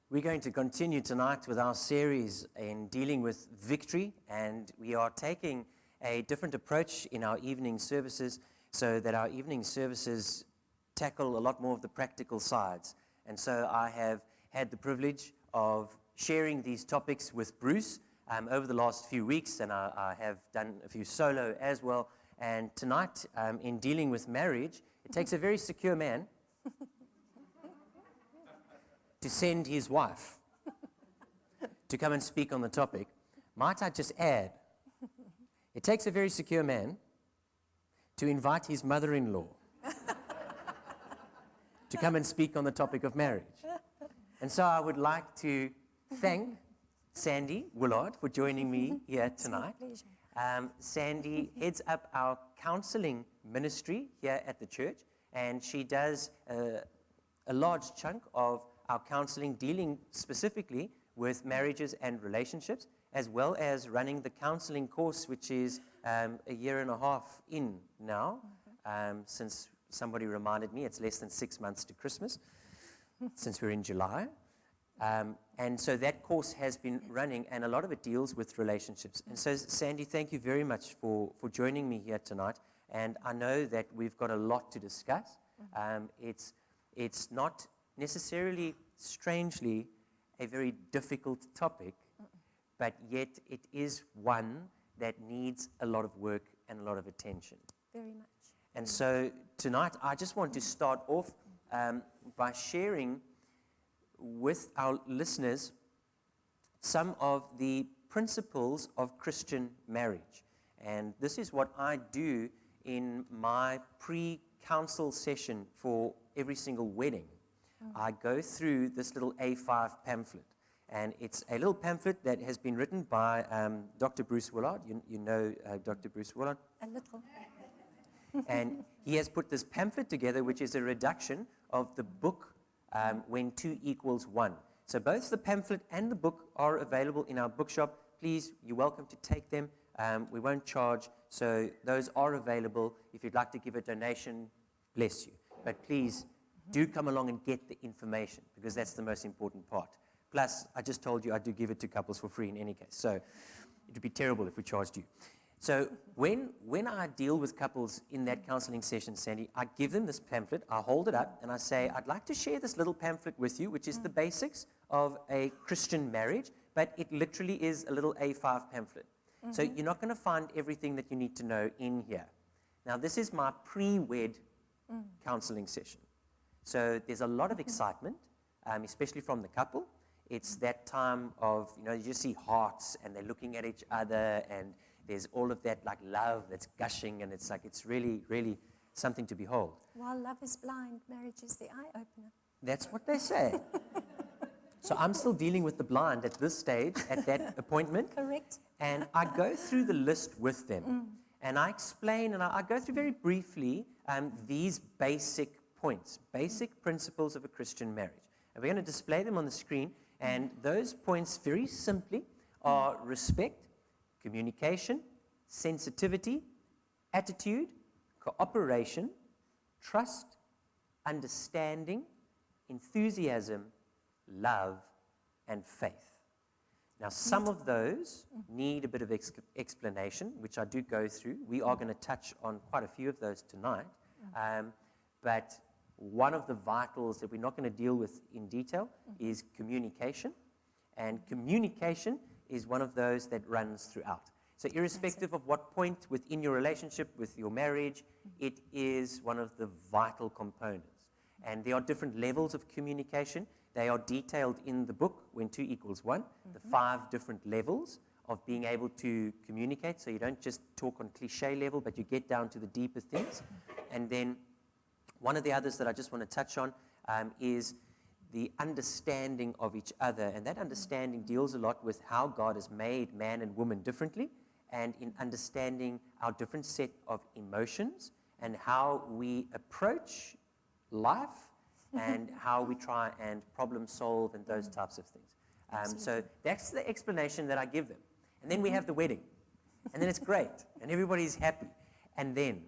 We're going to continue tonight with our series in dealing with victory, and we are taking a different approach in our evening services so that our evening services tackle a lot more of the practical sides. And so I have had the privilege of sharing these topics with Bruce over the last few weeks, and I have done a few solo as well. And tonight, in dealing with marriage, it takes a very secure man to send his wife to come and speak on the topic. Might I just add, it takes a very secure man to invite his mother-in-law to come and speak on the topic of marriage. And so I would like to thank Sandy Willard for joining me here tonight. It's my pleasure. Sandy heads up our counseling ministry here at the church, and she does a large chunk of our counseling dealing specifically with marriages and relationships, as well as running the counseling course, which is a year and a half in now, since somebody reminded me it's less than 6 months to Christmas, since we're in July. And so that course has been running, and a lot of it deals with relationships. And so, Sandy, thank you very much for joining me here tonight. And I know that we've got a lot to discuss. It's not necessarily, strangely, a very difficult topic, but yet it is one that needs a lot of work and a lot of attention. Very much. And so tonight, I just want to start off by sharing with our listeners some of the principles of Christian marriage. And this is what I do in my pre-counsel session for every single wedding. I go through this little A5 pamphlet, and it's a little pamphlet that has been written by Dr. Bruce Willard. You know Dr. Bruce Willard? A little. And he has put this pamphlet together, which is a reduction of the book When 2 Equals 1. So both the pamphlet and the book are available in our bookshop. Please, you're welcome to take them. We won't charge, so those are available. If you'd like to give a donation, bless you. But please, do come along and get the information, because that's the most important part. Plus, I just told you I do give it to couples for free in any case. So it would be terrible if we charged you. So when I deal with couples in that counseling session, Sandy, I give them this pamphlet, I hold it up, and I say, I'd like to share this little pamphlet with you, which is the basics of a Christian marriage, but it literally is a little A5 pamphlet. So you're not going to find everything that you need to know in here. Now, this is my pre-wed counseling session. So there's a lot of excitement, especially from the couple. It's that time of, you just see hearts, and they're looking at each other, and there's all of that like love that's gushing, and it's like, it's really, really something to behold. While love is blind, marriage is the eye opener. That's what they say. So I'm still dealing with the blind at this stage, at that appointment. Correct. And I go through the list with them. And I explain, and I go through very briefly these basic points, basic principles of a Christian marriage. And we're going to display them on the screen. And those points, very simply, are respect, communication, sensitivity, attitude, cooperation, trust, understanding, enthusiasm, love, and faith. Now, some of those need a bit of explanation, which I do go through. We are going to touch on quite a few of those tonight. But one of the vitals that we're not going to deal with in detail is communication. And communication is one of those that runs throughout. So irrespective of what point within your relationship, with your marriage, it is one of the vital components. And there are different levels of communication. They are detailed in the book, When 2 Equals 1, the 5 different levels of being able to communicate. So you don't just talk on cliche level, but you get down to the deeper things. And then one of the others that I just want to touch on is the understanding of each other. And that understanding deals a lot with how God has made man and woman differently, and in understanding our different set of emotions and how we approach life and how we try and problem solve and those types of things. So that's the explanation that I give them. And then we have the wedding. And then it's great. And everybody's happy. And then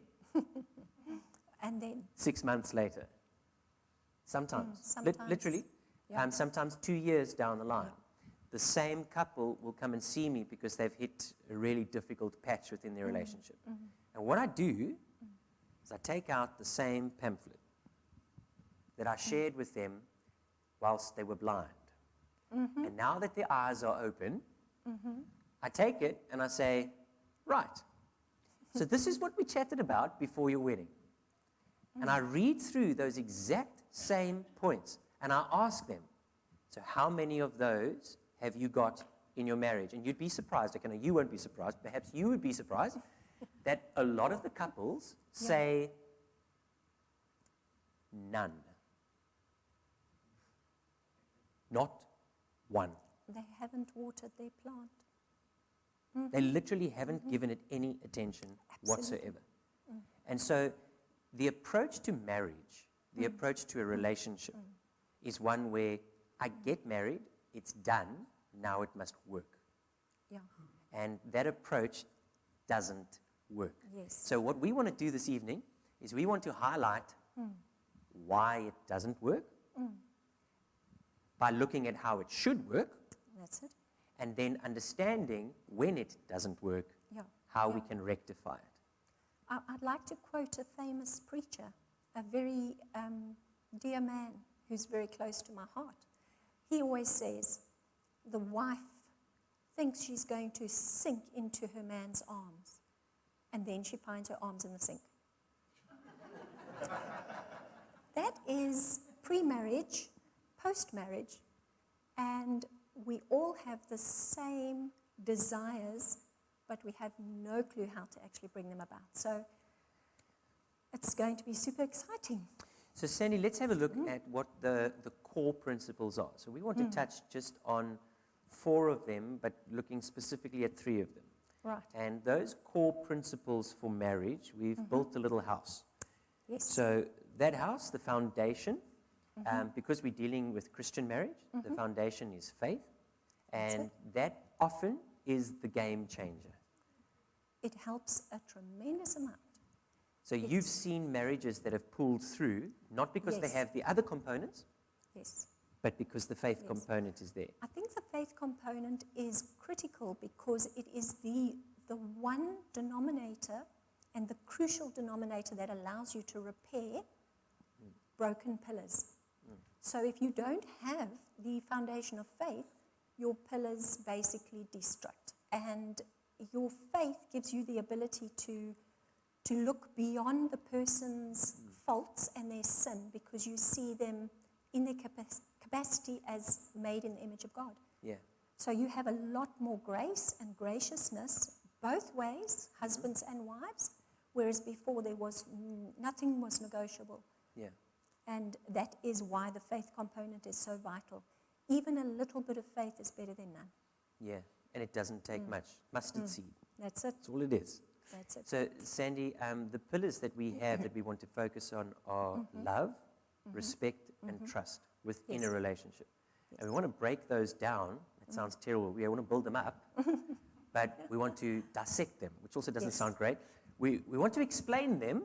And then 6 months later, sometimes. Sometimes. Literally, Yeah. Sometimes 2 years down the line. The same couple will come and see me because they've hit a really difficult patch within their relationship. And what I do is I take out the same pamphlet that I shared with them whilst they were blind. And now that their eyes are open, I take it and I say, right, so this is what we chatted about before your wedding. And I read through those exact same points and I ask them, so how many of those have you got in your marriage? And you'd be surprised, okay, no, you won't be surprised, perhaps you would be surprised, that a lot of the couples say none. Not one. They haven't watered their plant. They literally haven't given it any attention whatsoever. And so the approach to marriage, the approach to a relationship, is one where I get married, it's done, now it must work. Yeah. And that approach doesn't work. Yes. So what we want to do this evening is we want to highlight why it doesn't work by looking at how it should work, That's it. and then understanding when it doesn't work, Yeah. how we can rectify it. I'd like to quote a famous preacher, a very dear man who's very close to my heart. He always says, the wife thinks she's going to sink into her man's arms, and then she finds her arms in the sink. That is pre-marriage, post-marriage, and we all have the same desires, but we have no clue how to actually bring them about. So it's going to be super exciting. So Sandy, let's have a look at what the core principles are. So we want to touch just on 4 of them, but looking specifically at 3 of them. Right. And those core principles for marriage, we've built a little house. Yes. So that house, the foundation, because we're dealing with Christian marriage, the foundation is faith, and that often is the game changer. It helps a tremendous amount. So you've seen marriages that have pulled through, not because they Yes. have the other components, Yes. but because the faith Yes. component is there. I think the faith component is critical because it is the one denominator and the crucial denominator that allows you to repair broken pillars. So if you don't have the foundation of faith, your pillars basically destruct. And your faith gives you the ability to look beyond the person's faults and their sin because you see them in their capacity as made in the image of God. Yeah. So you have a lot more grace and graciousness both ways, husbands and wives, whereas before there was nothing was negotiable. Yeah. And that is why the faith component is so vital. Even a little bit of faith is better than none. Yeah. And it doesn't take much. Mustard seed. That's it. That's all it is. That's it. So, Sandy, the pillars that we have that we want to focus on are love, respect, and trust within Yes. a relationship. And we want to break those down. It sounds terrible. We want to build them up, but we want to dissect them, which also doesn't Yes. sound great. We want to explain them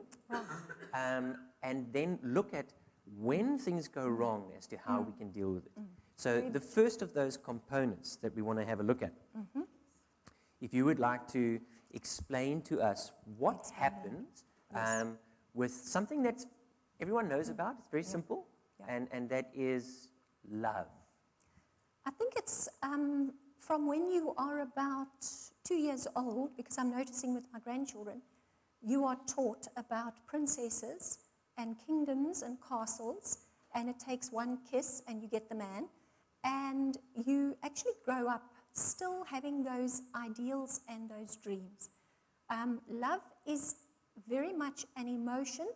and then look at when things go wrong as to how we can deal with it. So the first of those components that we want to have a look at, if you would like to explain to us what happens with something that everyone knows about, it's very simple, Yeah. and that is love. I think it's from when you are about 2 years old, because I'm noticing with my grandchildren, you are taught about princesses and kingdoms and castles, and it takes one kiss and you get the man. And you actually grow up still having those ideals and those dreams. Love is very much an emotion.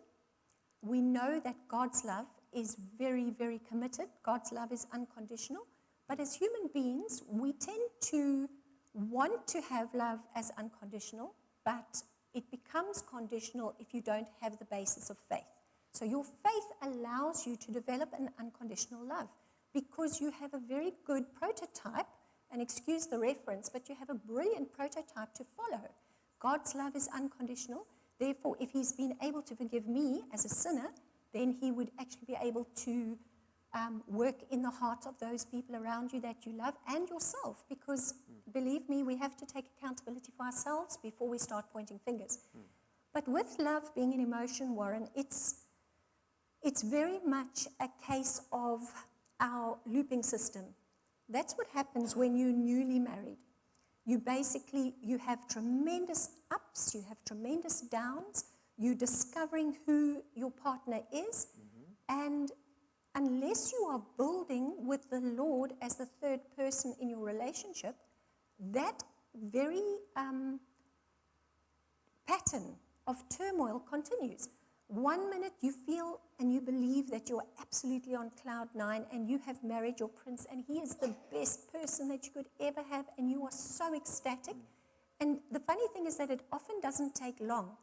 We know that God's love is very, very committed. God's love is unconditional. But as human beings, we tend to want to have love as unconditional, but it becomes conditional if you don't have the basis of faith. So your faith allows you to develop an unconditional love because you have a very good prototype, and excuse the reference, but you have a brilliant prototype to follow. God's love is unconditional. Therefore, if he's been able to forgive me as a sinner, then he would actually be able to work in the heart of those people around you that you love and yourself, because believe me, we have to take accountability for ourselves before we start pointing fingers. But with love being an emotion, Warren, it's very much a case of our looping system. That's what happens when you're newly married. You have tremendous ups, you have tremendous downs, you're discovering who your partner is, and unless you are building with the Lord as the third person in your relationship, that very pattern of turmoil continues. 1 minute you feel and you believe that you're absolutely on cloud 9 and you have married your prince and he is the best person that you could ever have and you are so ecstatic. And the funny thing is that it often doesn't take long.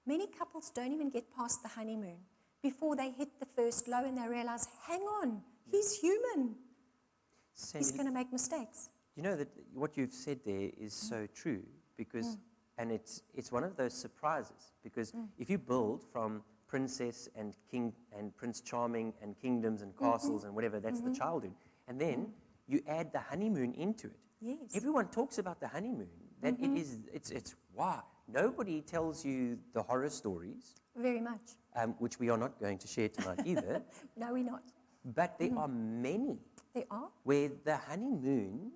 Many couples don't even get past the honeymoon before they hit the first low and they realize, hang on, he's human. Sandy, He's going to make mistakes. you know that what you've said there is so true, because, and it's one of those surprises, because if you build from princess and king and Prince Charming and kingdoms and castles and whatever, that's the childhood, and then you add the honeymoon into it. Yes. Everyone talks about the honeymoon, that it's wow. Nobody tells you the horror stories, Very much. which we are not going to share tonight either, No, we're not. but there are many They are. where the honeymoon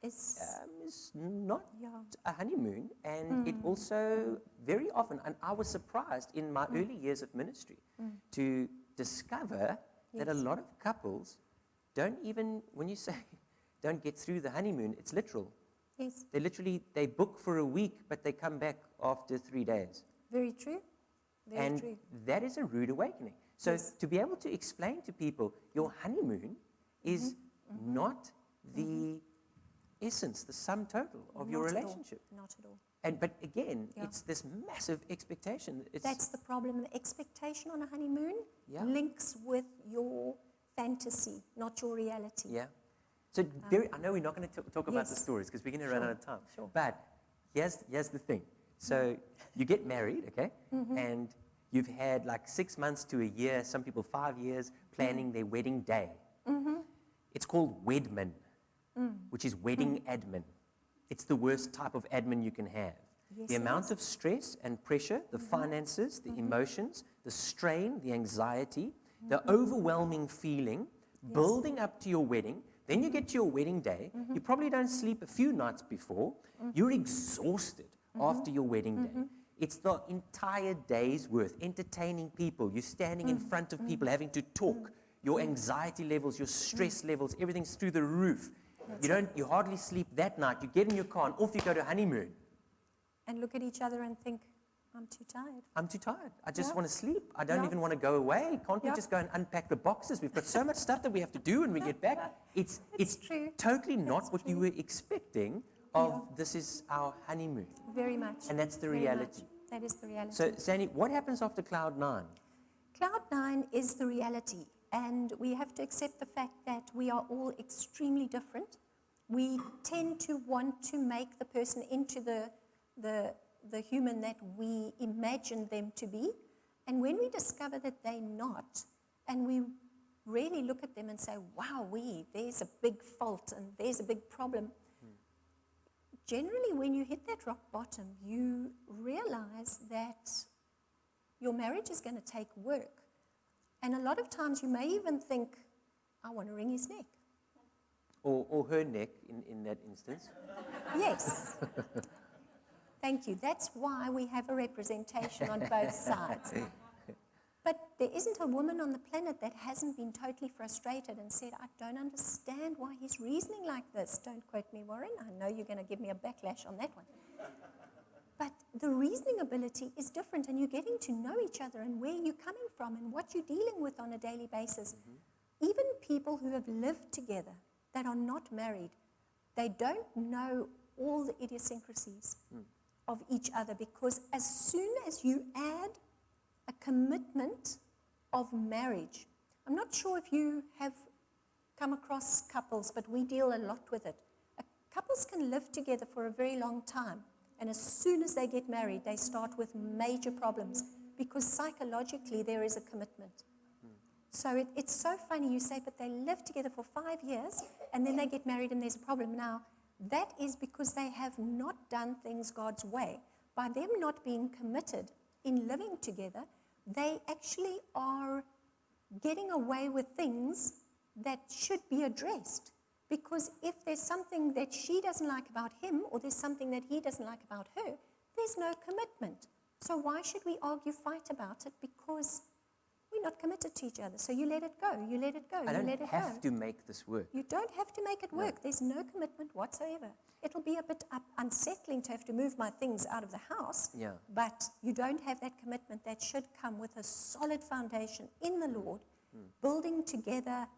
It's, is not yeah. a honeymoon, and it also very often, and I was surprised in my early years of ministry to discover that a Yes. lot of couples don't even, when you say don't get through the honeymoon, it's literal. Yes. They book for a week, but they come back after 3 days. Very true. Very And true. that is a rude awakening. So Yes. to be able to explain to people, your honeymoon is not the essence, the sum total of your Not at all. relationship. Not at all. But again, Yeah. it's this massive expectation. That's the problem. The expectation on a honeymoon Yeah. links with your fantasy, not your reality. Yeah. So I know we're not going to talk about the Yes. stories because we're going to run Sure, out of time. sure. But here's the thing. So you get married, okay? And you've had like 6 months to a year, some people 5 years, planning their wedding day. It's called Wedman, which is wedding admin. It's the worst type of admin you can have. Yes, The it amount is. of stress and pressure, the finances, the emotions, the strain, the anxiety, the overwhelming feeling, building up to your wedding. Then you get to your wedding day. You probably don't sleep a few nights before. You're exhausted after your wedding day. It's the entire day's worth, entertaining people. You're standing in front of people, having to talk. Your anxiety levels, your stress levels, everything's through the roof. You hardly sleep that night. You get in your car and off you go to honeymoon. And look at each other and think, I'm too tired. I'm too tired. I just Yeah. want to sleep. I don't Yeah. even want to go away. Can't we Yeah. just go and unpack the boxes? We've got so much stuff that we have to do when we get back. It's true. totally not That's what you true. were expecting of this is our honeymoon. Very much. And that's the Very reality. much. That is the reality. So, Sandy, what happens after cloud 9? Cloud 9 is the reality, and we have to accept the fact that we are all extremely different. We tend to want to make the person into the human that we imagine them to be, and when we discover that they're not, and we really look at them and say, wow, there's a big fault and there's a big problem. Generally, when you hit that rock bottom, you realize that your marriage is going to take work. And a lot of times you may even think, I want to wring his neck. Or her neck in that instance? Yes. Thank you. That's why we have a representation on both sides. But there isn't a woman on the planet that hasn't been totally frustrated and said, I don't understand why he's reasoning like this. Don't quote me, Warren. I know you're going to give me a backlash on that one. But the reasoning ability is different, and you're getting to know each other and where you're coming from and what you're dealing with on a daily basis. Even people who have lived together that are not married, they don't know all the idiosyncrasies of each other, because as soon as you add a commitment of marriage, I'm not sure if you have come across couples, but we deal a lot with it. Couples can live together for a very long time, and as soon as they get married, they start with major problems because psychologically there is a commitment. So it's so funny. You say, but they live together for 5 years and then they get married and there's a problem. Now, that is because they have not done things God's way. By them not being committed in living together, they actually are getting away with things that should be addressed. Because if there's something that she doesn't like about him or there's something that he doesn't like about her, there's no commitment. So why should we argue, fight about it? Because we're not committed to each other. So you let it go, you let it go, I you don't let it have go. to make this work. You don't have to make it work. There's no commitment whatsoever. It'll be a bit unsettling to have to move my things out of the house, Yeah. but you don't have that commitment that should come with a solid foundation in the Lord, building together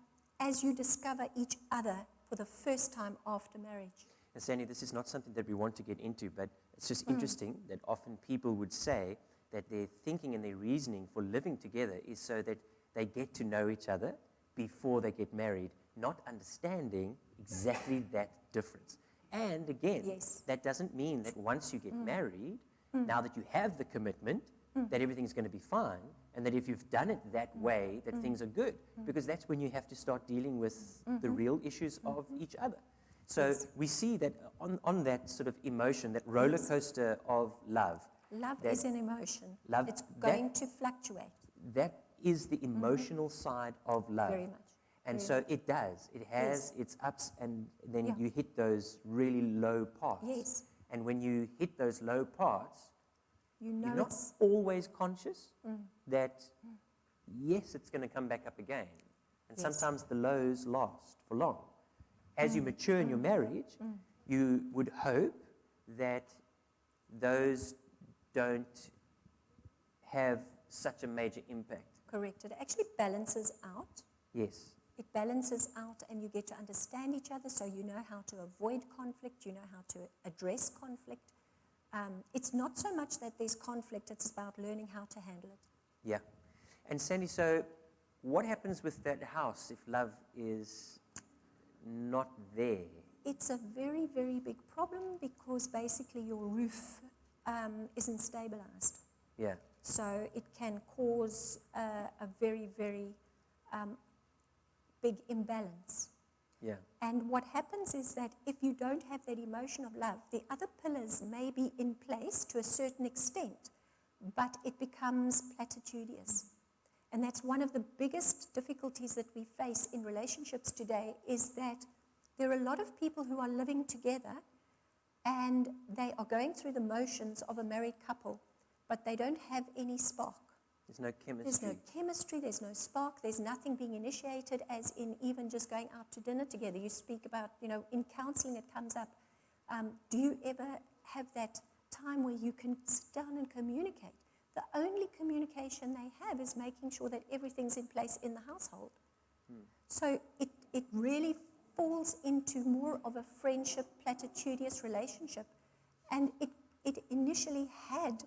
as you discover each other for the first time after marriage. And Sandy, this is not something that we want to get into, but it's just interesting that often people would say that their thinking and their reasoning for living together is so that they get to know each other before they get married, not understanding exactly that difference. And again, Yes. that doesn't mean that once you get married, now that you have the commitment, that everything's going to be fine, and that if you've done it that way, that things are good. Because that's when you have to start dealing with the real issues of each other. So Yes. we see that on that sort of emotion, that roller coaster of love, Love that- is an emotion. Love- It's that- going to fluctuate that is the emotional side of love. very much. And very so much. it does. It has Yes. its ups, and then Yeah. you hit those really low parts. Yes. And when you hit those low parts, You know you're not it's always conscious that, yes, it's going to come back up again. And Yes. sometimes the lows last for long. As you mature in your marriage, you would hope that those don't have such a major impact. correct. It actually balances out. Yes. It balances out and you get to understand each other, so you know how to avoid conflict, you know how to address conflict. It's not so much that there's conflict, it's about learning how to handle it. Yeah. And Sandy, so what happens with that house if love is not there? It's a very, very big problem because basically your roof isn't stabilized. Yeah. So it can cause a very, very big imbalance. Yeah. And what happens is that if you don't have that emotion of love, the other pillars may be in place to a certain extent, but it becomes platitudinous. And that's one of the biggest difficulties that we face in relationships today, is that there are a lot of people who are living together and they are going through the motions of a married couple, but they don't have any spark. There's no chemistry. There's no chemistry, there's no spark, there's nothing being initiated, as in even just going out to dinner together. You speak about, in counseling it comes up. Do you ever have that time where you can sit down and communicate? The only communication they have is making sure that everything's in place in the household. So it really falls into more of a friendship, platitudinous relationship. And it initially had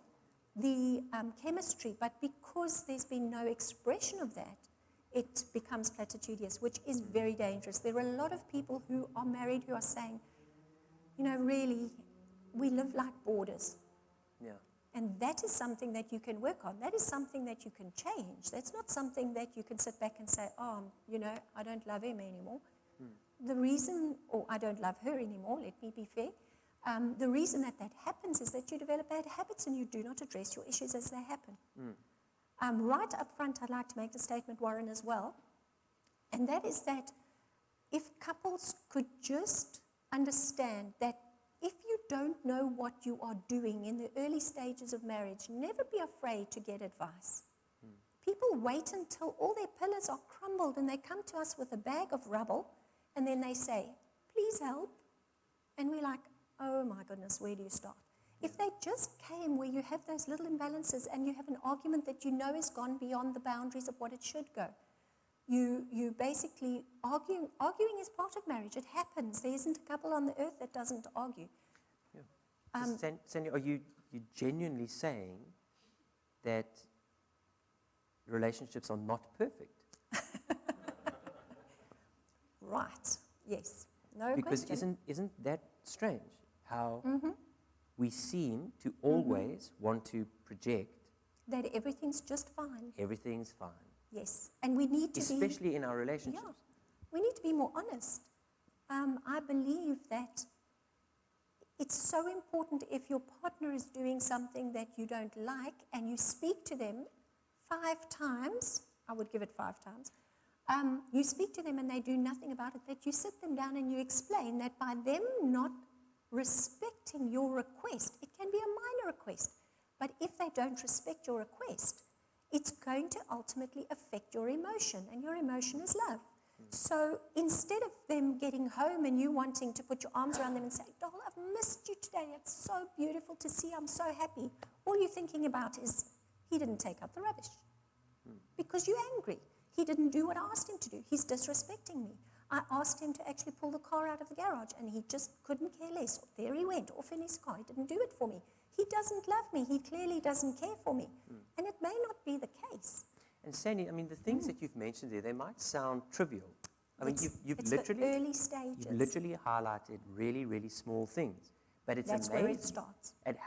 the chemistry, but because there's been no expression of that, it becomes platitudinous, which is very dangerous. There are a lot of people who are married who are saying, really, we live like boarders. Yeah. And that is something that you can work on. That is something that you can change. That's not something that you can sit back and say, I don't love him anymore. The reason, or I don't love her anymore, let me be fair. The reason that happens is that you develop bad habits and you do not address your issues as they happen. Right up front, I'd like to make the statement, Warren, as well. And that is that if couples could just understand that if you don't know what you are doing in the early stages of marriage, never be afraid to get advice. People wait until all their pillars are crumbled and they come to us with a bag of rubble and then they say, please help. And we're like, oh my goodness, where do you start? If they just came where you have those little imbalances and you have an argument that you know has gone beyond the boundaries of what it should go, you basically arguing is part of marriage. It happens. There isn't a couple on the earth that doesn't argue. Sandy, are you genuinely saying that relationships are not perfect? Right. Yes. No Because question. isn't that strange? How we seem to always want to project That everything's just fine. everything's fine. Yes. And we need to especially in our be, relationships. yeah, we need to be more honest. I believe that it's so important if your partner is doing something that you don't like and you speak to them 5 times, I would give it 5 times, you speak to them and they do nothing about it, that you sit them down and you explain that by them not respecting your request, it can be a minor request, but if they don't respect your request, it's going to ultimately affect your emotion, and your emotion is love. So instead of them getting home and you wanting to put your arms around them and say, doll, I've missed you today, it's so beautiful to see, I'm so happy, all you're thinking about is, he didn't take out the rubbish. Because you're angry. He didn't do what I asked him to do. He's disrespecting me. I asked him to actually pull the car out of the garage, and he just couldn't care less. There he went, off in his car. He didn't do it for me. He doesn't love me. He clearly doesn't care for me. And it may not be the case. And Sandy, I mean, the things that you've mentioned there, they might sound trivial. I mean, you've it's literally, the early stages. you've literally highlighted really, really small things. But it's That's amazing where it starts. at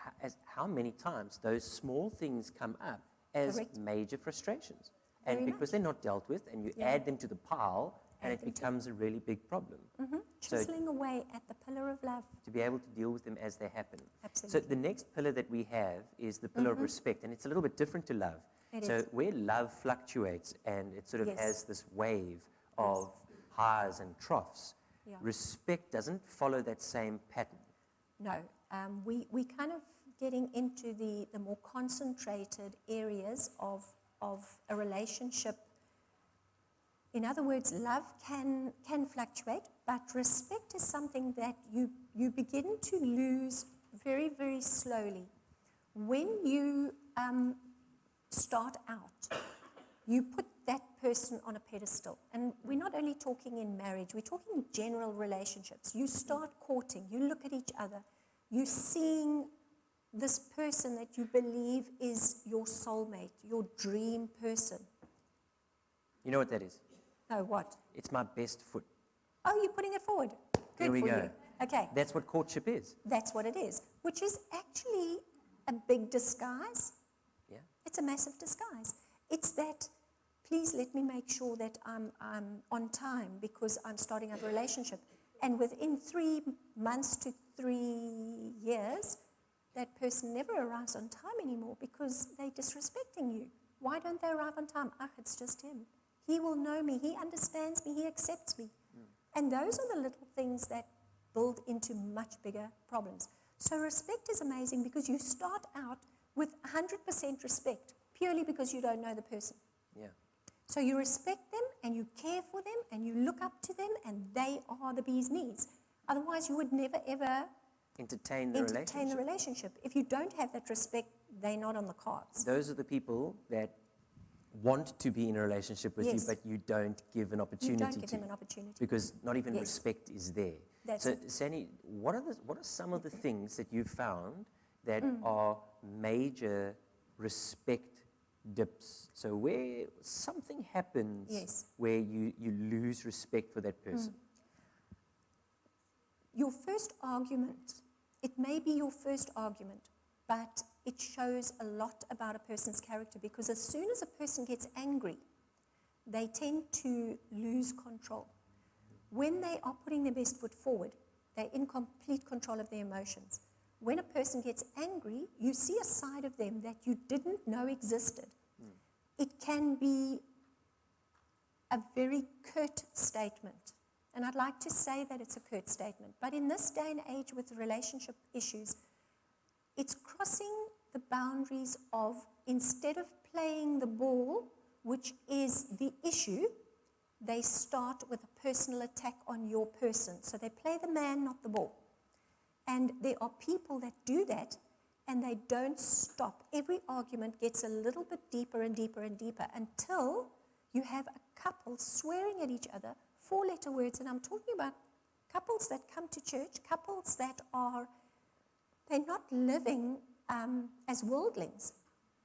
how many times those small things come up as Correct. major frustrations. And Very because they're not dealt with, and you Yeah. add them to the pile, and Add it them to- becomes a really big problem. So Chiseling away at the pillar of love. to be able to deal with them as they happen. Absolutely. So the next pillar that we have is the pillar of respect, and it's a little bit different to love. It So is. where love fluctuates and it sort of Yes. has this wave of highs and troughs, Yeah. respect doesn't follow that same pattern. No, we kind of getting into the more concentrated areas of a relationship. In other words, love can fluctuate, but respect is something that you begin to lose very, very slowly. When you start out, you put that person on a pedestal. And we're not only talking in marriage, we're talking general relationships. You start courting, you look at each other, you're seeing this person that you believe is your soulmate, your dream person. You know what that is? No, what? It's my best foot. Oh, you're putting it forward. Good There we for go. you. Okay, That's what courtship is. that's what it is, which is actually a big disguise. Yeah. It's a massive disguise. It's that, please let me make sure that I'm on time because I'm starting a relationship. And within 3 months to 3 years, that person never arrives on time anymore because they're disrespecting you. Why don't they arrive on time? Ah, it's just him. He will know me. He understands me. He accepts me. And those are the little things that build into much bigger problems. So respect is amazing because you start out with 100% respect purely because you don't know the person. Yeah. So you respect them and you care for them and you look up to them and they are the bee's knees. Otherwise, you would never, ever Entertain the entertain the relationship. relationship. If you don't have that respect, they're not on the cards. Those are the people that want to be in a relationship with you, Yes. but you don't give an You opportunity don't give to. them an opportunity. Because not even Yes. respect is there. That's so, it. Sandy, what are some of the things that you've found that are major respect dips? So where something happens Yes. where you lose respect for that person. Your first argument, it may be your first argument, but it shows a lot about a person's character because as soon as a person gets angry, they tend to lose control. When they are putting their best foot forward, they're in complete control of their emotions. When a person gets angry, you see a side of them that you didn't know existed. It can be a very curt statement. And I'd like to say that it's a curt statement. But in this day and age with relationship issues, it's crossing the boundaries of, instead of playing the ball, which is the issue, they start with a personal attack on your person. So they play the man, not the ball. And there are people that do that, and they don't stop. Every argument gets a little bit deeper and deeper and deeper until you have a couple swearing at each other, 4-letter words. And I'm talking about couples that come to church, couples that are, they're not living as worldlings,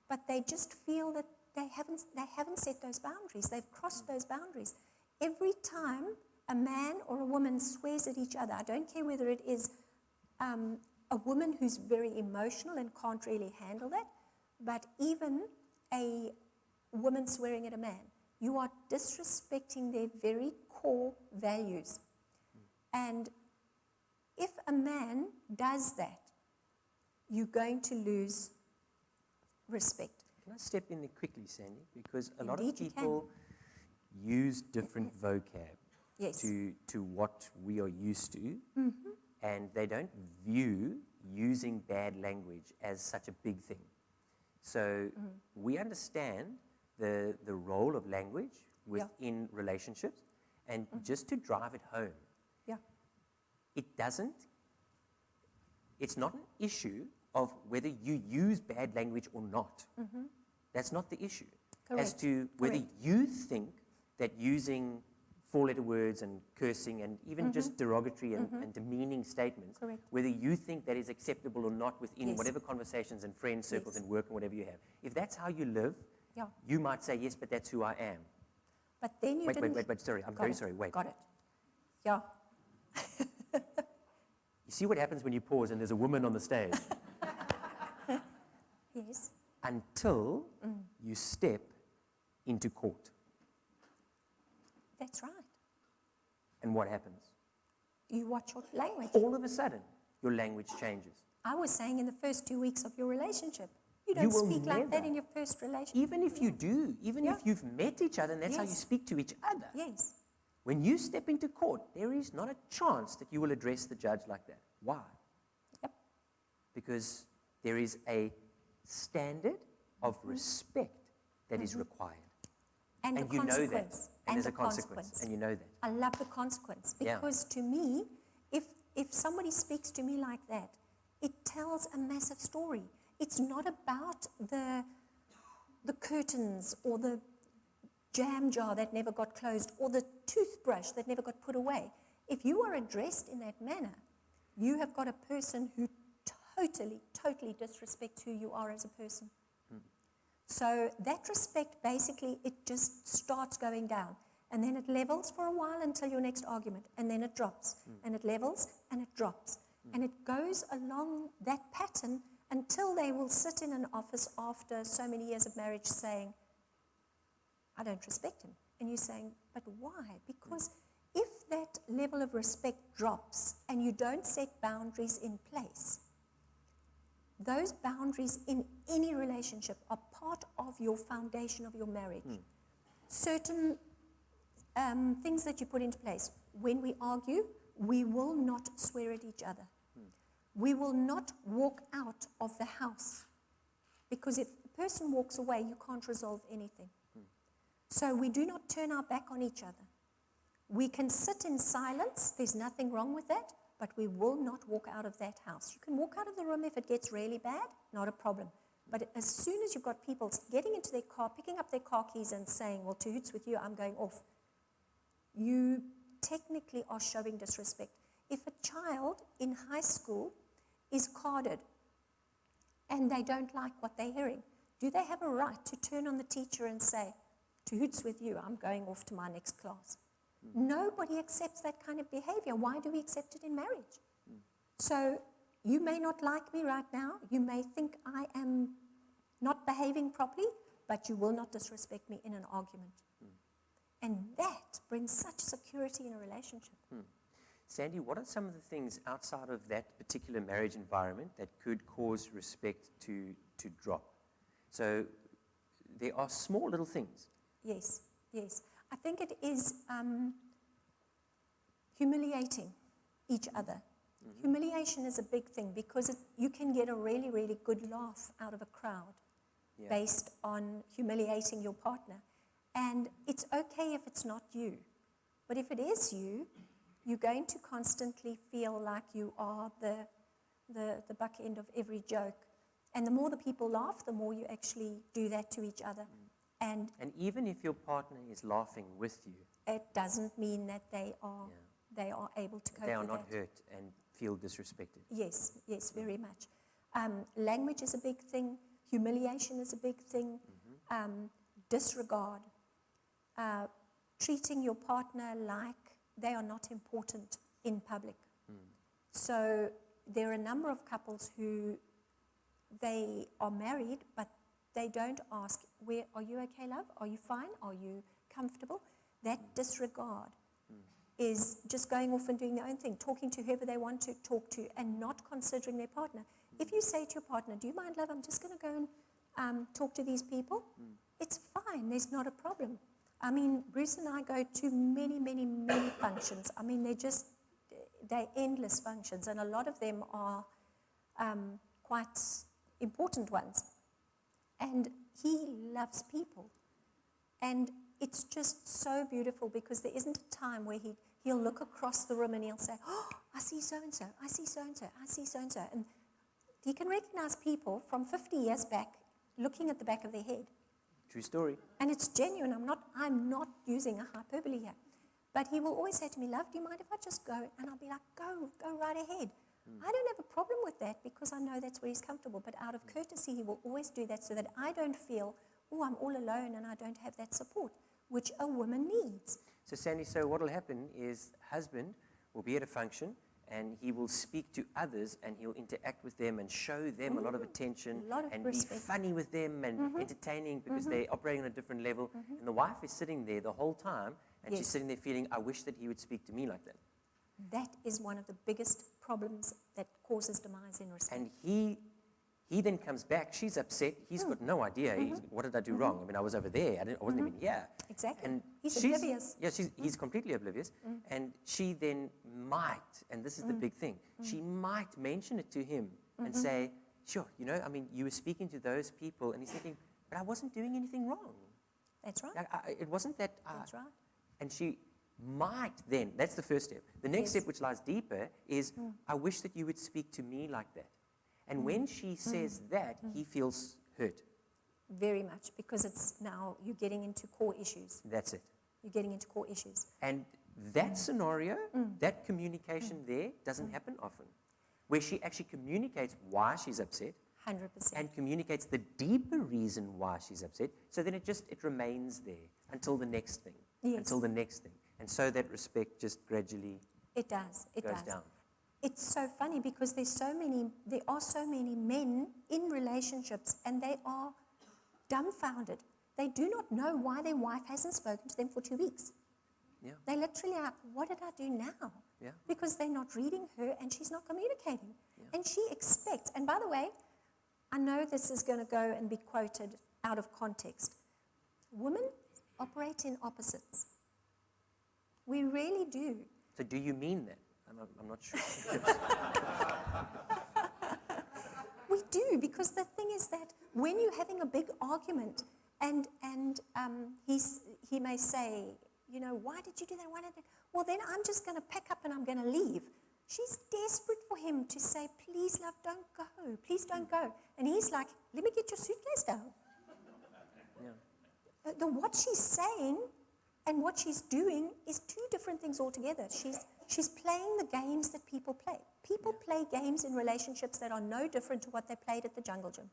but they just feel that they haven't set those boundaries. They've crossed those boundaries. Every time a man or a woman swears at each other, I don't care whether it is a woman who's very emotional and can't really handle that, but even a woman swearing at a man, you are disrespecting their very core values. And if a man does that, you're going to lose respect. Can I step in there quickly, Sandy? Because a lot of Indeed you can. people use different vocab Yes. to what we are used to, and they don't view using bad language as such a big thing. So we understand the role of language within relationships, and just to drive it home, Yeah. it's not an issue of whether you use bad language or not. That's not the issue. As Correct. to whether Correct. you think that using four-letter words and cursing and even just derogatory and demeaning statements, Correct. whether you think that is acceptable or not within Yes. whatever conversations and friend circles Yes. and work and whatever you have. If that's how you live, Yeah. you might say, yes, but that's who I am. But then you didn't... Wait, sorry, I'm Got very it. sorry, wait. Got it. Yeah. You see what happens when you pause and there's a woman on the stage? Yes. Until you step into court. That's right. And what happens? You watch your language. All of a sudden, your language changes. I was saying in the first 2 weeks of your relationship, you You don't will speak like that never. in your first relationship. Even if you do, even Yeah. if you've met each other and that's how you Yes. speak to each other, Yes. when you step into court, there is not a chance that you will address the judge like that. Why? Yep. Because there is a standard of respect that is required. And And the you know that. consequence. And there's the a consequence. And you know that. I love the consequence Yeah. because to me, if somebody speaks to me like that, it tells a massive story. It's not about the curtains or the jam jar that never got closed or the toothbrush that never got put away. If you are addressed in that manner, you have got a person who totally disrespects who you are as a person. So that respect, basically, it just starts going down. And then it levels for a while until your next argument. And then it drops. And it levels and it drops. And it goes along that pattern until they will sit in an office after so many years of marriage saying, I don't respect him. And you're saying, but why? Because if that level of respect drops and you don't set boundaries in place, those boundaries in any relationship are part of your foundation of your marriage. Certain things that you put into place. When we argue, we will not swear at each other. We will not walk out of the house. Because if the person walks away, you can't resolve anything. So we do not turn our back on each other. We can sit in silence. There's nothing wrong with that. But we will not walk out of that house. You can walk out of the room if it gets really bad, not a problem. But as soon as you've got people getting into their car, picking up their car keys and saying, well, to hoots with you, I'm going off, you technically are showing disrespect. If a child in high school is carded and they don't like what they're hearing, do they have a right to turn on the teacher and say, to hoots with you, I'm going off to my next class? Nobody accepts that kind of behavior. Why do we accept it in marriage? So you may not like me right now. You may think I am not behaving properly, but you will not disrespect me in an argument. And that brings such security in a relationship. Sandy, what are some of the things outside of that particular marriage environment that could cause respect to drop? So there are small little things. Yes. I think it is humiliating each other. Humiliation is a big thing because you can get a really, really good laugh out of a crowd based on humiliating your partner. And it's okay if it's not you. But if it is you, you're going to constantly feel like you are the buck end of every joke. And the more the people laugh, the more you actually do that to each other. And even if your partner is laughing with you, it doesn't mean that they are able to cope they are with not that. hurt and feel disrespected. Yes, very much. Language is a big thing. Humiliation is a big thing. Disregard. Treating your partner like they are not important in public. So there are a number of couples who they are married, but they don't ask, "Where are you okay, love? Are you fine? comfortable. That disregard is just going off and doing their own thing, talking to whoever they want to talk to and not considering their partner. If you say to your partner, do you mind, love, I'm just going to go and talk to these people, it's fine, there's not a problem. I mean, Bruce and I go to many, many, many functions. I mean, they're endless functions, and a lot of them are quite important ones. And he loves people. And it's just so beautiful because there isn't a time where he'll look across the room and he'll say, oh, I see so-and-so, I see so-and-so, I see so-and-so. And he can recognize people from 50 years back looking at the back of their head. True story. And it's genuine. I'm not using a hyperbole here. But he will always say to me, love, do you mind if I just go? And I'll be like, go right ahead. I don't have a problem with that because I know that's where he's comfortable. But out of courtesy, he will always do that so that I don't feel, oh, I'm all alone and I don't have that support, which a woman needs. So Sandy, so what will happen is husband will be at a function and he will speak to others and he'll interact with them and show them a lot of attention and respect. be funny with them and entertaining because they're operating on a different level. And the wife is sitting there the whole time and she's sitting there feeling, I wish that he would speak to me like that. That is one of the biggest problems that causes demise in respect. And he then comes back, she's upset, he's got no idea, what did I do wrong? I mean, I was over there, I wasn't even here. Exactly. And He's oblivious. Yeah, he's completely oblivious. And she then might, and this is the big thing, she might mention it to him and say, sure, I mean, you were speaking to those people, and he's thinking, but I wasn't doing anything wrong. That's right. It wasn't that. That's right. And she might then, that's the first step. The next step, which lies deeper, is I wish that you would speak to me like that. And when she says that, he feels hurt. Very much, because it's now you're getting into core issues. That's it. You're getting into core issues. And that scenario, that communication there doesn't happen often. Where she actually communicates why she's upset 100%. and communicates the deeper reason why she's upset, so then it remains there until the next thing. Yes. Until the next thing. And so that respect just gradually It does. It goes does. down. It's so funny because there are so many men in relationships and they are dumbfounded. They do not know why their wife hasn't spoken to them for 2 weeks. Yeah. They literally are, what did I do now? Yeah. Because they're not reading her and she's not communicating. And she expects, and by the way, I know this is going to go and be quoted out of context. Women operate in opposites. We really do. So do you mean that? I'm not sure. We do, because the thing is that when you're having a big argument and he may say, why did you do that? Well, then I'm just going to pack up and I'm going to leave. She's desperate for him to say, please, love, don't go. Please don't go. And he's like, let me get your suitcase down. Yeah. What she's saying and what she's doing is two different things altogether. She's playing the games that people play. People play games in relationships that are no different to what they played at the jungle gym.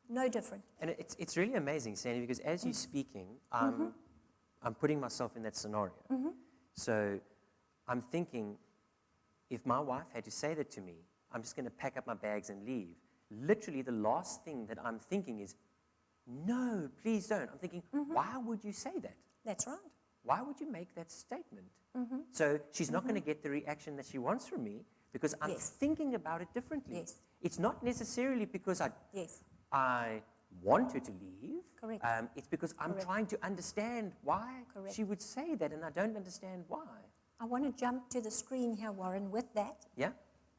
No different. And it's really amazing, Sandy, because as you're speaking, I'm putting myself in that scenario. So I'm thinking, if my wife had to say that to me, I'm just going to pack up my bags and leave. Literally, the last thing that I'm thinking is, no, please don't. I'm thinking, why would you say that? That's right. Why would you make that statement? So she's not going to get the reaction that she wants from me because I'm thinking about it differently. Yes. It's not necessarily because Yes. I want her to leave. Correct. It's because I'm trying to understand why Correct. she would say that, and I don't understand why. I want to jump to the screen here, Warren, with that. Yeah?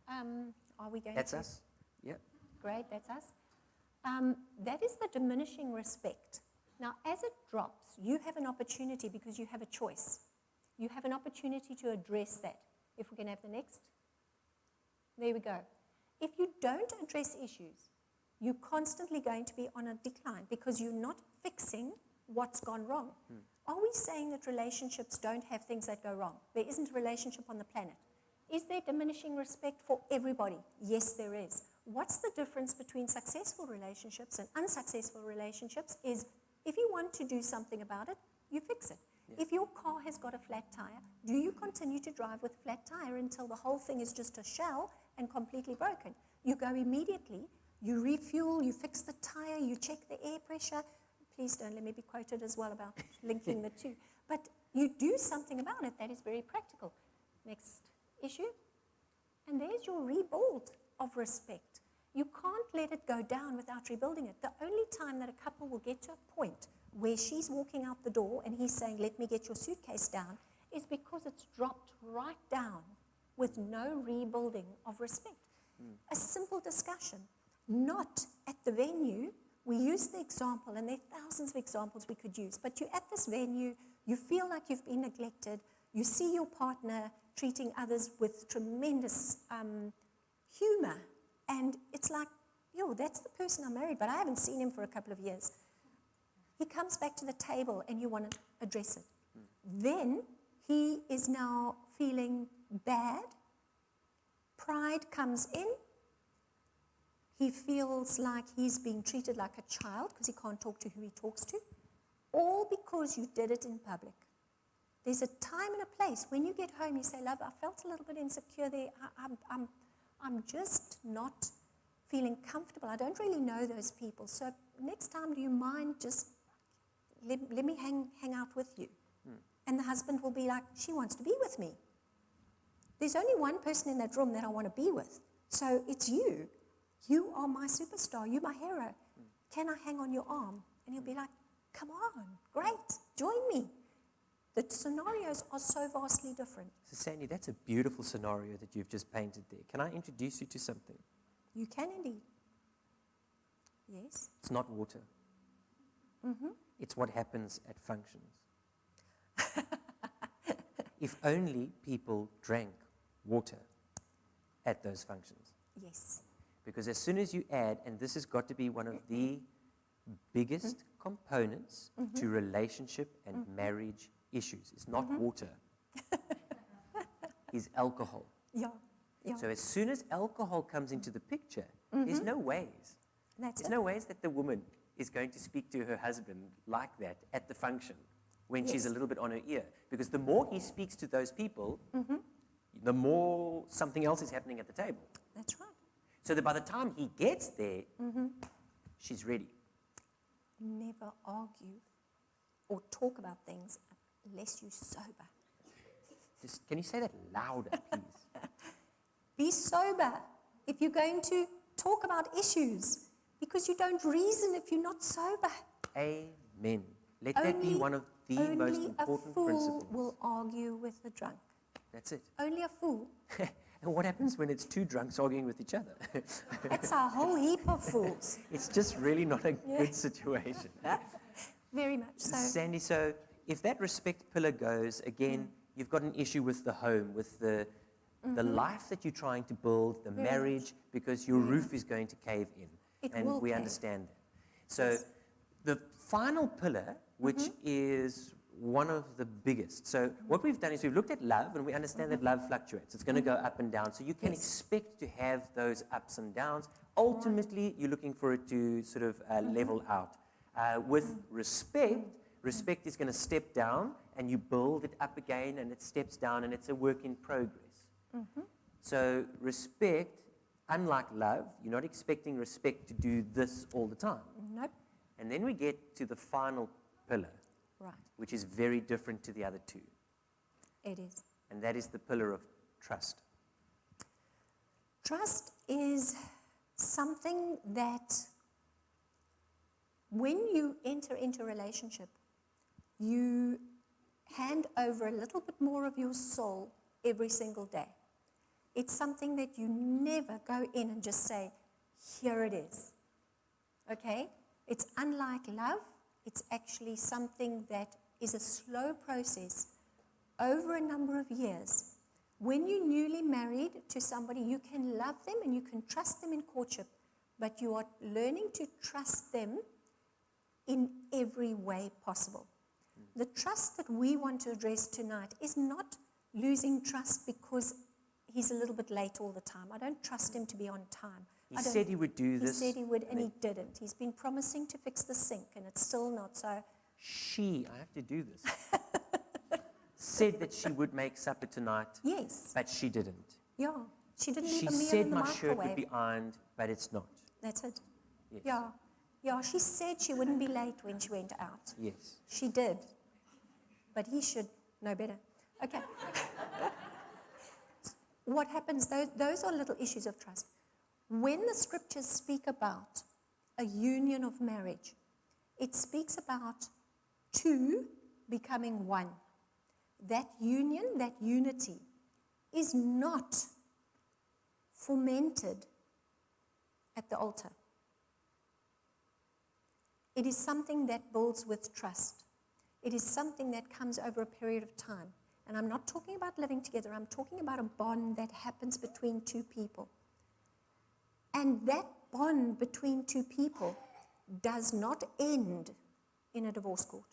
Are we going That's to? us. Yeah. Great, that's us. That is the diminishing respect. Now, as it drops, you have an opportunity because you have a choice. You have an opportunity to address that. If we can have the next. There we go. If you don't address issues, you're constantly going to be on a decline because you're not fixing what's gone wrong. Are we saying that relationships don't have things that go wrong? There isn't a relationship on the planet. Is there diminishing respect for everybody? Yes, there is. What's the difference between successful relationships and unsuccessful relationships is if you want to do something about it, you fix it. Yeah. If your car has got a flat tire, do you continue to drive with a flat tire until the whole thing is just a shell and completely broken? You go immediately, you refuel, you fix the tire, you check the air pressure. Please don't let me be quoted as well about linking the two. But you do something about it that is very practical. Next issue. And there's your rebuild of respect. You can't let it go down without rebuilding it. The only time that a couple will get to a point where she's walking out the door and he's saying, let me get your suitcase down, is because it's dropped right down with no rebuilding of respect. A simple discussion, not at the venue. We use the example, and there are thousands of examples we could use, but you're at this venue, you feel like you've been neglected, you see your partner treating others with tremendous humor, and it's like, yo, that's the person I married, but I haven't seen him for a couple of years. He comes back to the table and you want to address it. Then he is now feeling bad. Pride comes in. He feels like he's being treated like a child because he can't talk to who he talks to. All because you did it in public. There's a time and a place. When you get home, you say, love, I felt a little bit insecure there. I'm just not feeling comfortable. I don't really know those people. So next time, do you mind just let me hang out with you? And the husband will be like, she wants to be with me. There's only one person in that room that I want to be with. So it's you. You are my superstar. You're my hero. Can I hang on your arm? And he'll be like, come on, great, join me. The scenarios are so vastly different. So Sandy, that's a beautiful scenario that you've just painted there. Can I introduce you to something? You can indeed. Yes. It's not water. It's what happens at functions. If only people drank water at those functions. Yes. Because as soon as you add, and this has got to be one of the biggest components to relationship and marriage issues, it's not water, is alcohol. Yeah. Yeah. So as soon as alcohol comes into the picture, there's no ways. That's There's no ways that the woman is going to speak to her husband like that at the function when she's a little bit on her ear. Because the more he speaks to those people, the more something else is happening at the table. That's right. So that by the time he gets there, she's ready. Never argue or talk about things unless you're sober. Just, can you say that louder, please? Be sober if you're going to talk about issues, because you don't reason if you're not sober. Amen. Let that be one of the most important Only a principles. fool will argue with a drunk. That's it. Only a fool. And what happens when it's two drunks arguing with each other? That's a whole heap of fools. It's just really not a good situation. Very much so. Sandy, so if that respect pillar goes, again, you've got an issue with the home, with the life that you're trying to build, the marriage, because your roof is going to cave in. It and will we cave. understand that. So the final pillar, which is one of the biggest. So what we've done is we've looked at love, and we understand that love fluctuates. It's going to go up and down. So you can expect to have those ups and downs. Ultimately, you're looking for it to sort of level out. With respect, respect is going to step down, and you build it up again, and it steps down, and it's a work in progress. So respect, unlike love, you're not expecting respect to do this all the time. Nope. And then we get to the final pillar, Right. which is very different to the other two. It is. And that is the pillar of trust. Trust is something that when you enter into a relationship, you hand over a little bit more of your soul every single day. It's something that you never go in and just say, here it is. Okay? It's unlike love. It's actually something that is a slow process over a number of years. When you're newly married to somebody, you can love them and you can trust them in courtship, but you are learning to trust them in every way possible. The trust that we want to address tonight is not losing trust because he's a little bit late all the time. I don't trust him to be on time. He said he would do this. He said he would, and he didn't. He's been promising to fix the sink, and it's still not. So I have to do this, said that she would make supper tonight, yes, but she didn't. yeah, she didn't She leave a meal said in the my shirt would microwave. be ironed, but it's not. That's it. Yes. Yeah, she said she wouldn't be late when she went out. Yes. She did. but he should know better. Okay. What happens, those are little issues of trust. When the scriptures speak about a union of marriage, it speaks about two becoming one. That union, that unity, is not fomented at the altar. It is something that builds with trust. It is something that comes over a period of time. And I'm not talking about living together. I'm talking about a bond that happens between two people. And that bond between two people does not end in a divorce court.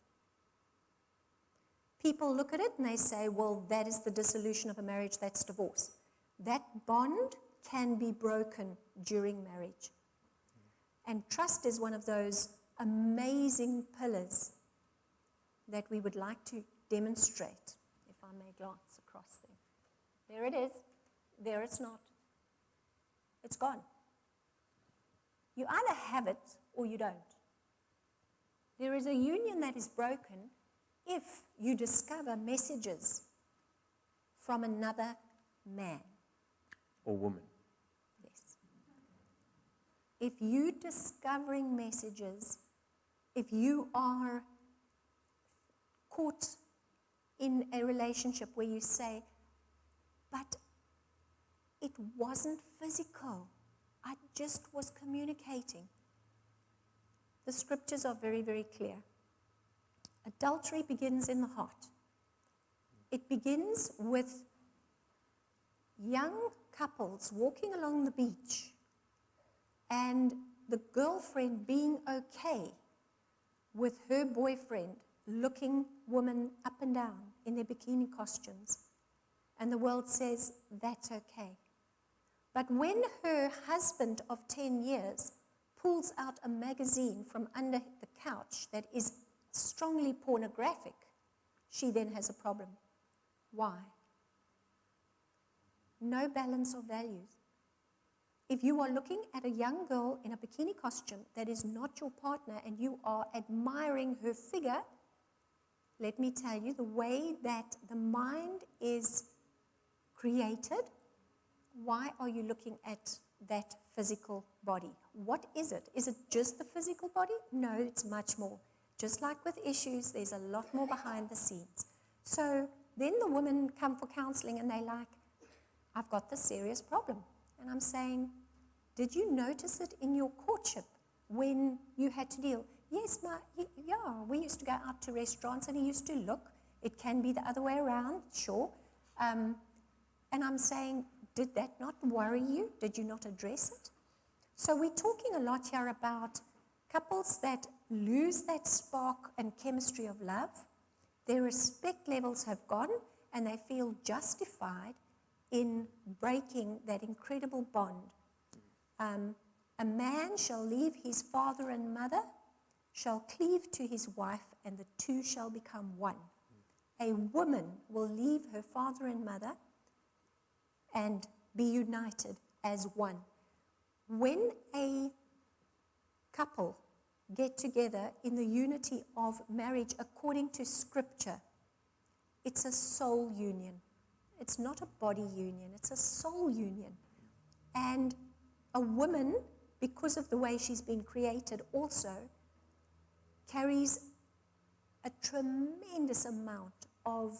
People look at it and they say, well, that is the dissolution of a marriage, that's divorce. That bond can be broken during marriage. And trust is one of those amazing pillars that we would like to demonstrate. If I may glance across there. There it is. There it's not. It's gone. You either have it or you don't. There is a union that is broken if you discover messages from another man. Or woman. Yes. If you discovering messages, if you are caught in a relationship where you say, but it wasn't physical, I just was communicating. The scriptures are very, very clear. Adultery begins in the heart. It begins with young couples walking along the beach and the girlfriend being okay with her boyfriend looking women up and down in their bikini costumes. And the world says, that's okay. But when her husband of 10 years pulls out a magazine from under the couch that is strongly pornographic, she then has a problem. Why? No balance of values. If you are looking at a young girl in a bikini costume that is not your partner and you are admiring her figure, let me tell you, the way that the mind is created, why are you looking at that physical body? What is it? Is it just the physical body? No, it's much more. Just like with issues, there's a lot more behind the scenes. So then the women come for counseling and they're like, I've got this serious problem. And I'm saying, did you notice it in your courtship when you had to deal? Yes, we used to go out to restaurants and he used to look. It can be the other way around, sure. And I'm saying, did that not worry you? Did you not address it? So we're talking a lot here about couples that lose that spark and chemistry of love. Their respect levels have gone and they feel justified in breaking that incredible bond. A man shall leave his father and mother, shall cleave to his wife, and the two shall become one. A woman will leave her father and mother and be united as one. When a couple get together in the unity of marriage according to Scripture, it's a soul union. It's not a body union, it's a soul union. And a woman, because of the way she's been created also, carries a tremendous amount of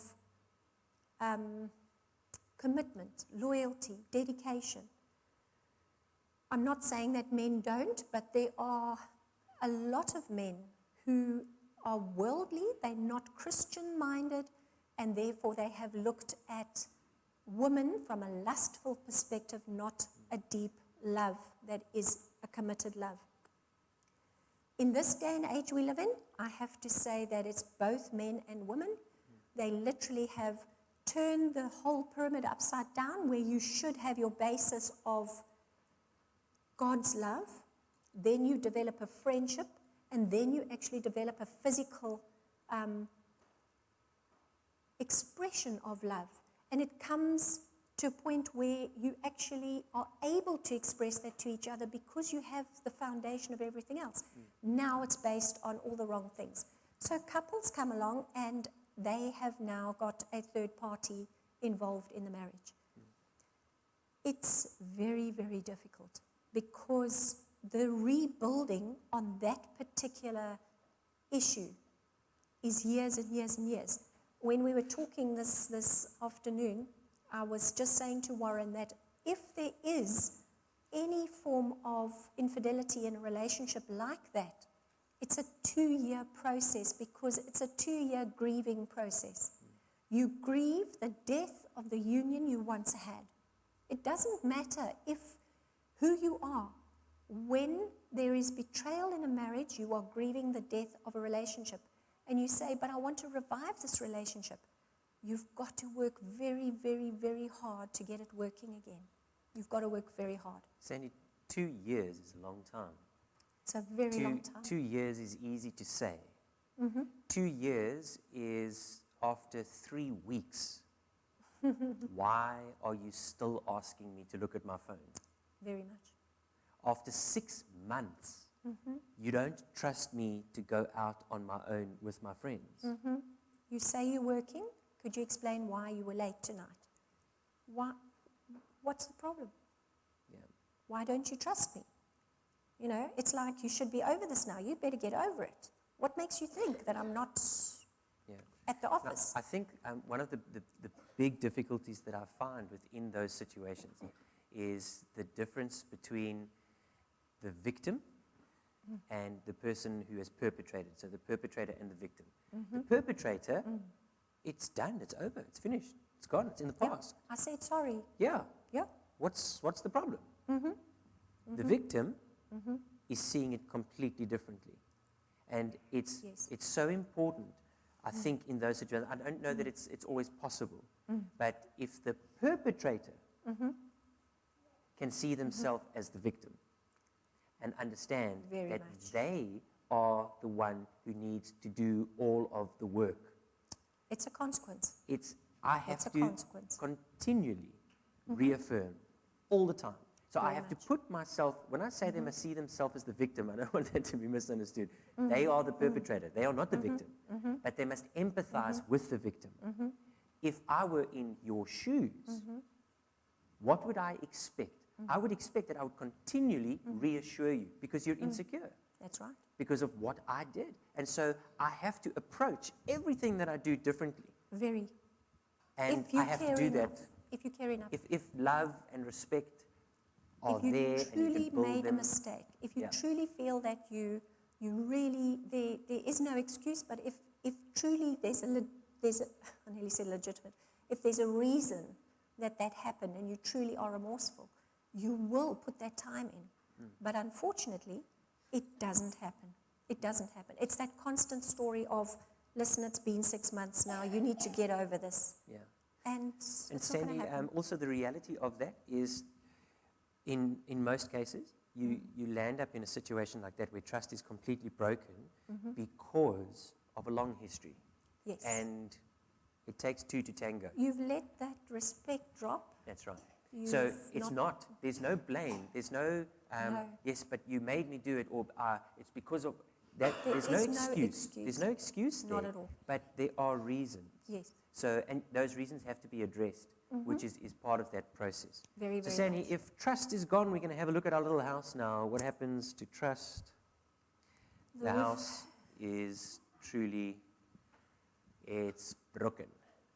commitment, loyalty, dedication. I'm not saying that men don't, but there are a lot of men who are worldly, they're not Christian-minded, and therefore they have looked at women from a lustful perspective, not a deep love that is a committed love. In this day and age we live in, I have to say that it's both men and women. They literally have turned the whole pyramid upside down, where you should have your basis of God's love, then you develop a friendship, and then you actually develop a physical expression of love. And it comes to a point where you actually are able to express that to each other because you have the foundation of everything else. Now it's based on all the wrong things. So couples come along and they have now got a third party involved in the marriage. It's very, very difficult because the rebuilding on that particular issue is years and years and years. When we were talking this afternoon, I was just saying to Warren that if there is any form of infidelity in a relationship like that, it's a 2-year process because it's a 2-year grieving process. You grieve the death of the union you once had. It doesn't matter who you are. When there is betrayal in a marriage, you are grieving the death of a relationship. And you say, but I want to revive this relationship. You've got to work very, very, very hard to get it working again. You've got to work very hard. Sandy, 2 years is a long time. It's a very long time. 2 years is easy to say. Mm-hmm. 2 years is after 3 weeks. Why are you still asking me to look at my phone? Very much. After 6 months, you don't trust me to go out on my own with my friends. Mm-hmm. You say you're working. Could you explain why you were late tonight? Why? What's the problem? Yeah. Why don't you trust me? You know, it's like you should be over this now. You better get over it. What makes you think that I'm not at the office? Now, I think one of the big difficulties that I find within those situations is the difference between the victim and the person who has perpetrated. So the perpetrator and the victim. The perpetrator, it's done, it's over, it's finished, it's gone, it's in the past. I said sorry. Yeah. Yeah. What's the problem? The victim is seeing it completely differently. And it's so important, I think, in those situations. I don't know that it's always possible. But if the perpetrator can see themselves as the victim and understand Very that much. they are the one who needs to do all of the work, It's a consequence. I have It's a to consequence. continually reaffirm all the time. So I Very have much. to put myself, when I say they must see themselves as the victim, I don't want that to be misunderstood. They are the perpetrator. They are not the victim. But they must empathize with the victim. If I were in your shoes, what would I expect? I would expect that I would continually reassure you because you're insecure. That's right. Because of what I did. And so I have to approach everything that I do differently. Very. And If you I have to care do enough. that. If you care enough. If love and respect are If you there and you truly can build made a them. mistake, if you Yeah. truly feel that you really, there is no excuse, but if truly there's a, I nearly said legitimate, if there's a reason that happened and you truly are remorseful, you will put that time in. But unfortunately, it doesn't happen. It doesn't happen. It's that constant story of, listen, it's been 6 months now, you need to get over this. Yeah. And And it's not going Sandy, to happen. also the reality of that is, in most cases, you land up in a situation like that where trust is completely broken because of a long history. Yes. And it takes two to tango. You've let that respect drop. That's right. So You've it's not, there's no blame, there's no, No. yes, but you made me do it, or it's because of that. There There's no is no excuse. excuse. There's no excuse Not there, at all. but there are reasons. Yes. So, and those reasons have to be addressed, which is part of that process. Very, So very Sandy, much. if trust is gone, we're going to have a look at our little house now. What happens to trust? The roof- house is truly, it's broken.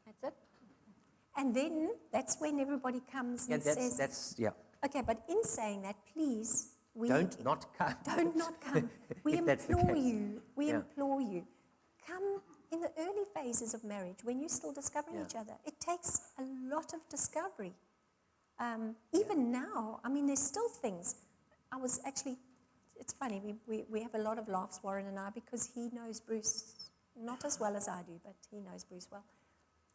That's it. And then that's when everybody comes Yeah, and says, that's, yeah. okay, but in saying that, please, we Don't not come. don't not come. We If that's the implore case. you. We Yeah. implore you. Come in the early phases of marriage when you're still discovering Yeah. each other. It takes a lot of discovery. Even now, I mean, there's still things. I was actually, it's funny, we have a lot of laughs, Warren and I, because he knows Bruce not as well as I do, but he knows Bruce well.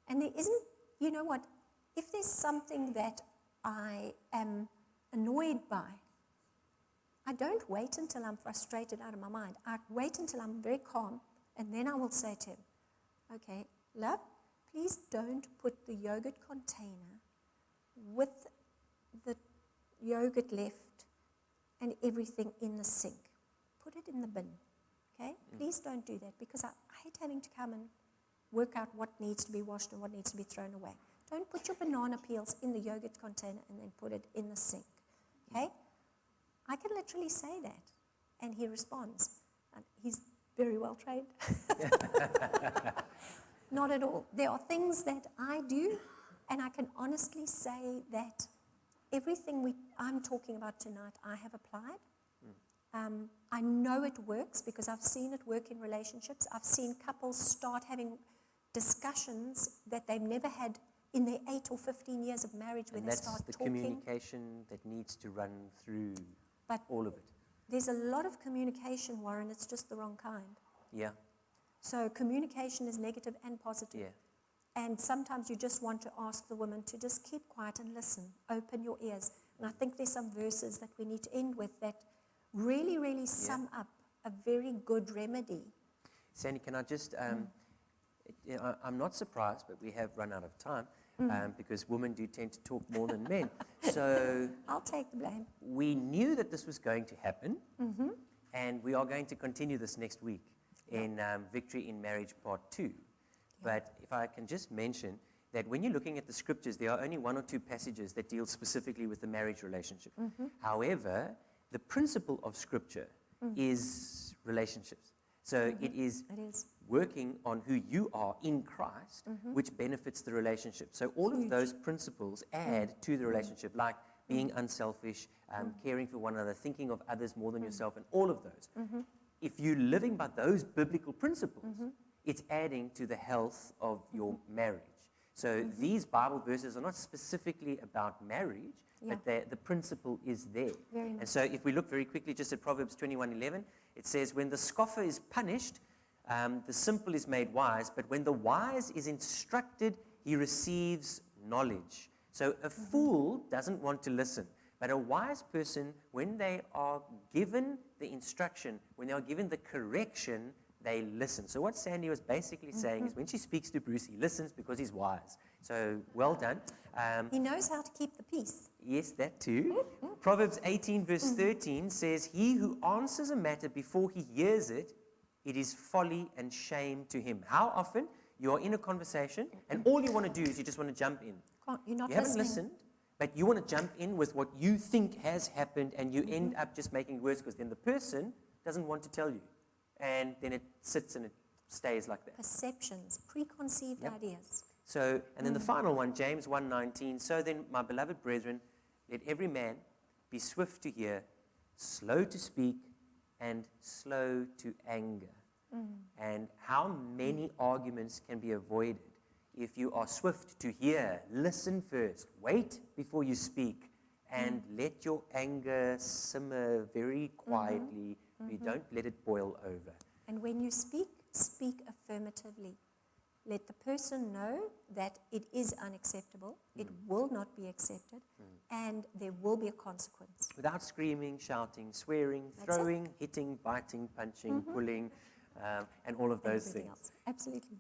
And there isn't, you know what, if there's something that I am annoyed by, I don't wait until I'm frustrated out of my mind. I wait until I'm very calm, and then I will say to him, okay, love, please don't put the yogurt container with the yogurt left and everything in the sink. Put it in the bin, okay? Please don't do that, because I hate having to come and work out what needs to be washed and what needs to be thrown away. Don't put your banana peels in the yogurt container and then put it in the sink. Okay? I can literally say that. And he responds. And he's very well trained. Not at all. There are things that I do, and I can honestly say that everything I'm talking about tonight, I have applied. I know it works because I've seen it work in relationships. I've seen couples start having discussions that they've never had in their 8 or 15 years of marriage where And they that's start the talking. communication that needs to run through But all of it. there's a lot of communication, Warren. It's just the wrong kind. Yeah, So communication is negative and positive. yeah. And sometimes you just want to ask the woman to just keep quiet and listen. Open your ears. And I think there's some verses that we need to end with that really, really sum up a very good remedy. Sandy, can I just, I'm not surprised, but we have run out of time because women do tend to talk more than men. So I'll take the blame. we knew that this was going to happen, and we are going to continue this next week in Victory in Marriage Part 2. But if I can just mention that when you're looking at the scriptures, there are only 1 or 2 passages that deal specifically with the marriage relationship. However, the principle of scripture is relationships. So it is It is. working on who you are in Christ, which benefits the relationship. So all of those principles add to the relationship, like being unselfish, caring for one another, thinking of others more than yourself, and all of those. If you're living by those biblical principles, it's adding to the health of your marriage. So these Bible verses are not specifically about marriage, but the principle is there. Very much. And so if we look very quickly just at Proverbs 21:11, it says, when the scoffer is punished, the simple is made wise, but when the wise is instructed, he receives knowledge. So a fool doesn't want to listen, but a wise person, when they are given the instruction, when they are given the correction, they listen. So what Sandy was basically saying is when she speaks to Bruce, he listens because he's wise. So well done. He knows how to keep the peace. Yes, that too. Proverbs 18 verse 13 says, he who answers a matter before he hears it, it is folly and shame to him. How often you are in a conversation and all you want to do is you just want to jump in. You're not You haven't listening. listened, but you want to jump in with what you think has happened and you end up just making it worse because then the person doesn't want to tell you. And then it sits and it stays like that. Perceptions, preconceived ideas. So, and then the final one, James 1:19. So then, my beloved brethren, let every man be swift to hear, slow to speak, and slow to anger. And how many arguments can be avoided if you are swift to hear, listen first, wait before you speak, and let your anger simmer very quietly. You don't let it boil over. And when you speak, speak affirmatively. Let the person know that it is unacceptable, it will not be accepted, and there will be a consequence. Without screaming, shouting, swearing, That's throwing, hitting, biting, punching, pulling, and all of those Everything things. else. Absolutely.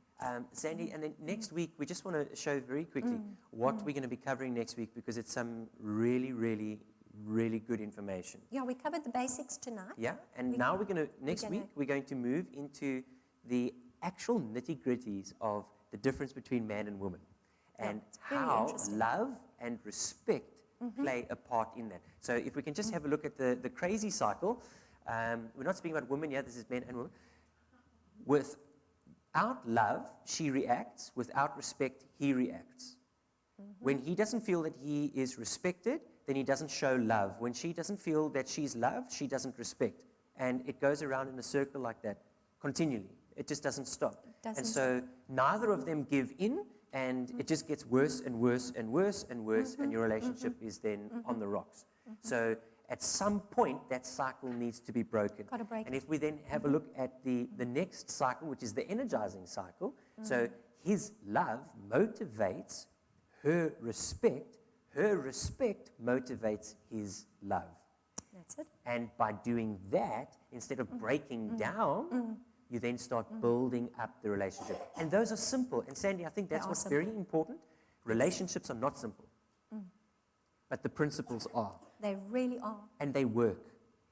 Sandy, and then next week, we just want to show very quickly what we're going to be covering next week because it's some really, really, really good information. Yeah, we covered the basics tonight. Yeah, and now next week, we're going to move into the actual nitty-gritties of the difference between man and woman and it's very how interesting. love and respect play a part in that. So if we can just have a look at the crazy cycle. We're not speaking about women here, this is men and women. Without love, she reacts. Without respect, he reacts. When he doesn't feel that he is respected, then he doesn't show love. When she doesn't feel that she's loved, she doesn't respect. And it goes around in a circle like that continually. It just doesn't stop. Doesn't And so neither of them give in, and it just gets worse and worse and worse and worse, and your relationship is then on the rocks. So at some point, that cycle needs to be broken. Gotta break And if we then have a look at the next cycle, which is the energizing cycle, so his love motivates her respect motivates his love. That's it. And by doing that, instead of breaking down, you then start building up the relationship. And those are simple. And Sandy, I think that's They are what's simple. very important. Relationships are not simple, but the principles are, They really are. and they work.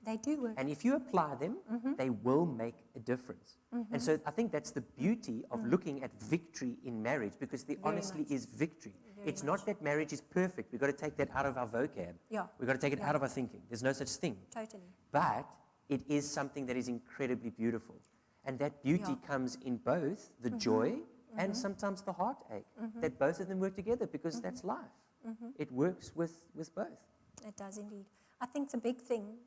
They do work. And if you apply them, they will make a difference. And so I think that's the beauty of looking at victory in marriage, because there Very honestly much. is victory. Very It's much. not that marriage is perfect. We've got to take that out of our vocab. Yeah. We've got to take it Yeah. out of our thinking. There's no such thing. Totally. But it is something that is incredibly beautiful. And that beauty Yeah. comes in both the joy and sometimes the heartache. That both of them work together, because that's life. It works with both. It does indeed. I think the big thing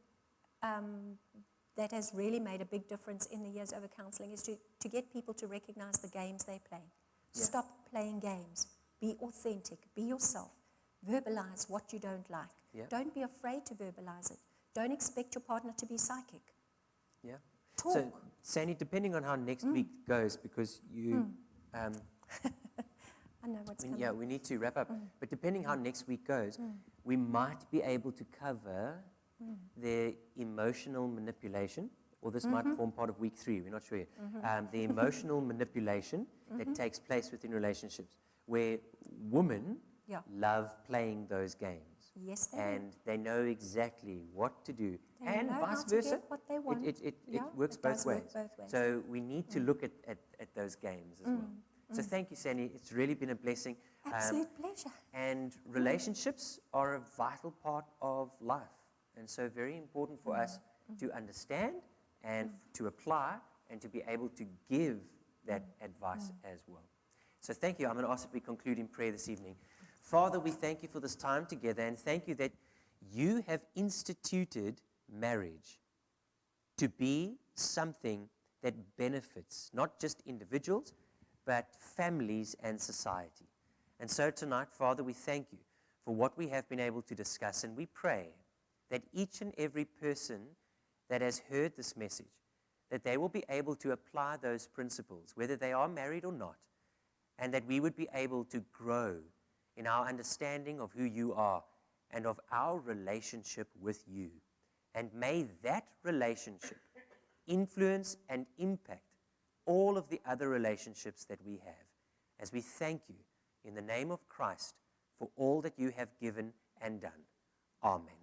that has really made a big difference in the Years Over counseling is to get people to recognize the games they play. Yeah. Stop playing games. Be authentic. Be yourself. Verbalize what you don't like. Yeah. Don't be afraid to verbalize it. Don't expect your partner to be psychic. Yeah. Talk. So, Sandy, depending on how next week goes, because you, I know what's coming. yeah, we need to wrap up. But depending how next week goes, we might be able to cover the emotional manipulation, or this might form part of week 3. We're not sure yet. The emotional manipulation that takes place within relationships, where women Yeah. love playing those games. Yes, they do. And they know exactly what to do, They and know vice how to versa. get what they want. It Yeah, works it both does work ways. both ways. So we need to look at those games as well. So thank you, Sandy. It's really been a blessing. Absolute pleasure. And relationships are a vital part of life. And so very important for us to understand and to apply and to be able to give that advice as well. So thank you. I'm going to ask that we conclude in prayer this evening. Father, we thank you for this time together, and thank you that you have instituted marriage to be something that benefits not just individuals, but families and society. And so tonight, Father, we thank you for what we have been able to discuss, and we pray that each and every person that has heard this message, that they will be able to apply those principles, whether they are married or not, and that we would be able to grow in our understanding of who you are and of our relationship with you. And may that relationship influence and impact all of the other relationships that we have, as we thank you in the name of Christ for all that you have given and done. Amen.